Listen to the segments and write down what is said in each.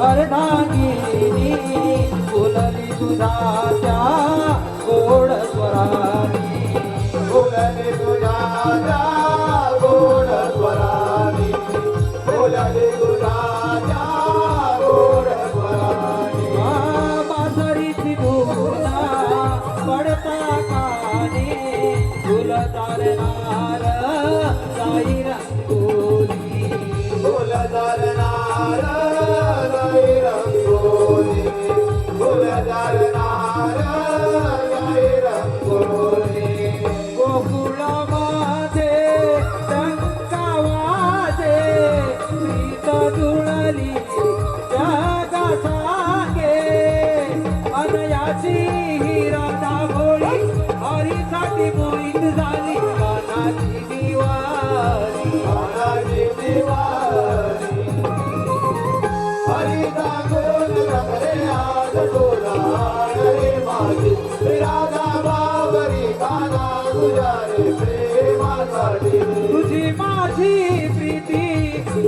अर्धांगिनी fully दुधाच्या गोड स्वरानी, fully दुधाच्या गोड स्वरानी, फुलली दुधाच्या गोड स्वरानी. बासरीची धुना पडता कानी, फुल चालणार साई रंगोली, फुल चालणार साई रंगोली, फुल चालणार साई रंगोली. गोकुळामध्ये टंका वाजे, प्रीत जुळली जगा सांगे, अनयाची ही राधा भोळी हरीसाठी मोहित झाली कानाची दिवाळी, कानाची दिवाळी. हरिता गोल रंगले आज डोलाण रे माझी, राधा बाबरी काना तुझ्या रे प्रेमासाठी. तुझी माझी प्रीती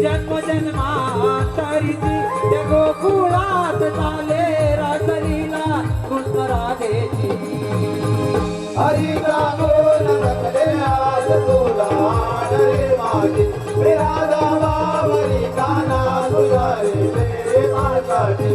जन्म जन्मांतरीची, त्या गोकुळात चाले रासलीला कृष्ण राधेची. हरिता गोल रंगले आज डोलाण रे माझी, राधा बाबरी काना तुझ्या रे प्रेमासाठी.